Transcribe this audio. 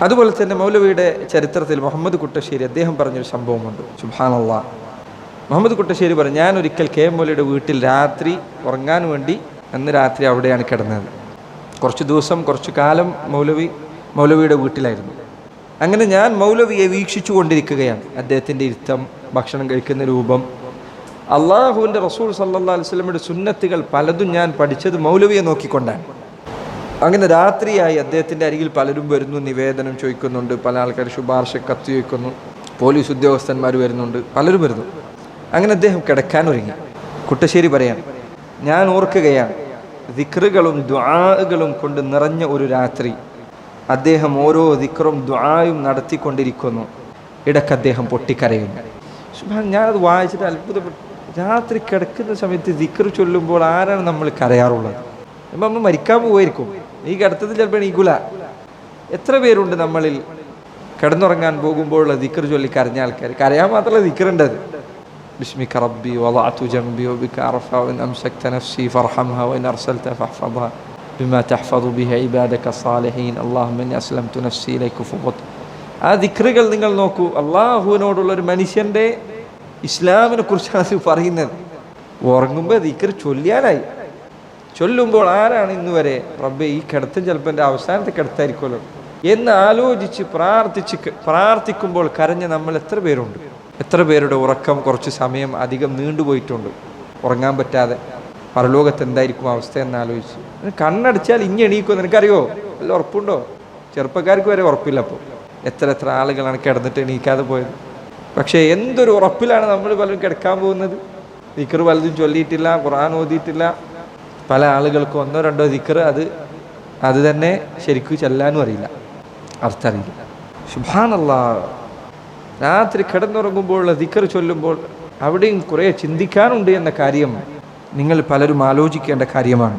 അതുപോലെ തന്നെ മൗലവിയുടെ ചരിത്രത്തിൽ മുഹമ്മദ് കുട്ടശ്ശേരി അദ്ദേഹം പറഞ്ഞൊരു സംഭവമുണ്ട്. സുബ്ഹാനല്ലാഹ്. മുഹമ്മദ് കുട്ടശ്ശേരി പറഞ്ഞു, ഞാൻ ഒരിക്കൽ കെ എം മൗലവിയുടെ വീട്ടിൽ രാത്രി ഉറങ്ങാൻ വേണ്ടി അന്ന് രാത്രി അവിടെയാണ് കിടന്നത്. കുറച്ച് ദിവസം കുറച്ചു കാലം മൗലവിയുടെ വീട്ടിലായിരുന്നു. അങ്ങനെ ഞാൻ മൗലവിയെ വീക്ഷിച്ചു കൊണ്ടിരിക്കുകയാണ്. അദ്ദേഹത്തിൻ്റെ ഇരുത്തം, ഭക്ഷണം കഴിക്കുന്ന രൂപം, അള്ളാഹുവിൻ്റെ റസൂൽ സല്ലല്ലാഹു അലൈഹി വസല്ലമയുടെ സുന്നത്തുകൾ പലതും ഞാൻ പഠിച്ചത് മൗലവിയെ നോക്കിക്കൊണ്ടാണ്. അങ്ങനെ രാത്രിയായി അദ്ദേഹത്തിൻ്റെ അരികിൽ പലരും വരുന്നു, നിവേദനം ചോദിക്കുന്നുണ്ട്, പല ആൾക്കാർ ശുപാർശ കത്ത് ചോദിക്കുന്നു, പോലീസ് ഉദ്യോഗസ്ഥന്മാർ വരുന്നുണ്ട്, പലരും വരുന്നു. അങ്ങനെ അദ്ദേഹം കിടക്കാൻ ഒരുങ്ങി. കുട്ടശ്ശേരി പറയാൻ, ഞാൻ ഓർക്കുകയാണ്, ദിക്റുകളും ദുആകളും കൊണ്ട് നിറഞ്ഞ ഒരു രാത്രി. അദ്ദേഹം ഓരോ ദിക്റും ദുആയും നടത്തിക്കൊണ്ടിരിക്കുന്നു. ഇടയ്ക്ക് അദ്ദേഹം പൊട്ടിക്കരയുന്നു. ഞാനത് വായിച്ചിട്ട് അത്ഭുതപ്പെട്ടു. രാത്രി കിടക്കുന്ന സമയത്ത് ദിക്ർ ചൊല്ലുമ്പോൾ ആരാണ് നമ്മൾ കരയാറുള്ളത്? അപ്പം നമ്മൾ മരിക്കാൻ പോവായിരിക്കും. ഈ കിടത്തത്തിൽ ചിലപ്പോൾ എണീക്കൂല. എത്ര പേരുണ്ട് നമ്മളിൽ കിടന്നുറങ്ങാൻ പോകുമ്പോഴുള്ള ദിക്ർ ചൊല്ലി കരഞ്ഞ ആൾക്കാർ? കരയാൻ മാത്രമല്ല ദിക്റുണ്ടത്. ബിസ്മിക റബ്ബി വളഅതു ജംബി വബിക അർഫഅ വഇൻ അംസക്ത നഫ്സി ഫർഹംഹ വഇൻ അർസൽത ഫഹ്ഫദ്ഹ ബിമാ തഹ്ഫദു ബിഹി ഇബാദക സാലിഹീൻ അല്ലാഹുമ്മ ഇന്നി അസ്ലംതു നഫ്സി ഇലൈക ഫഖത്. ആ ദിക്റുകൾ നിങ്ങൾ നോക്കൂ. അള്ളാഹുവിനോടുള്ള ഒരു മനുഷ്യൻ്റെ ഇസ്ലാമിനെ കുറിച്ചാണ് പറയുന്നത്. ഉറങ്ങുമ്പോൾ ദിക്ർ ചൊല്ലിയാലായി. ചൊല്ലുമ്പോൾ ആരാണ് ഇന്ന് വരെ റബ്ബേ ഈ കിടത്തം ചിലപ്പോൾ എൻ്റെ അവസാനത്തെ കിടത്തായിരിക്കുമല്ലോ എന്ന് ആലോചിച്ച് പ്രാർത്ഥിക്കുമ്പോൾ കരഞ്ഞ നമ്മൾ എത്ര പേരുണ്ട്? എത്ര പേരുടെ ഉറക്കം കുറച്ച് സമയം അധികം നീണ്ടുപോയിട്ടുണ്ട്, ഉറങ്ങാൻ പറ്റാതെ. പരലോകത്ത് എന്തായിരിക്കും അവസ്ഥ എന്നാലോചിച്ച് കണ്ണടച്ചാൽ ഇനി എണീക്കുമെന്ന് നിനക്കറിയോ? വല്ല ഉറപ്പുണ്ടോ? ചെറുപ്പക്കാർക്ക് വരെ ഉറപ്പില്ല. അപ്പോൾ എത്ര ആളുകളാണ് കിടന്നിട്ട് എണീക്കാതെ പോയത്. പക്ഷേ എന്തൊരു ഉറപ്പിലാണ് നമ്മൾ പലരും കിടക്കാൻ പോകുന്നത്. ദിക്ർ പലതും ചൊല്ലിയിട്ടില്ല, ഖുർആൻ ഓതിയിട്ടില്ല. പല ആളുകൾക്കും 1-2 ദിക്ർ അത് തന്നെ ശരിക്കും ചെല്ലാനും അറിയില്ല, അർത്ഥം അറിയില്ല. സുബ്ഹാനല്ലാഹ്. രാത്രി കിടന്നുറങ്ങുമ്പോഴുള്ള ദിക്ർ ചൊല്ലുമ്പോൾ അവിടെയും കുറേ ചിന്തിക്കാനുണ്ട് എന്ന കാര്യം നിങ്ങൾ പലരും ആലോചിക്കേണ്ട കാര്യമാണ്.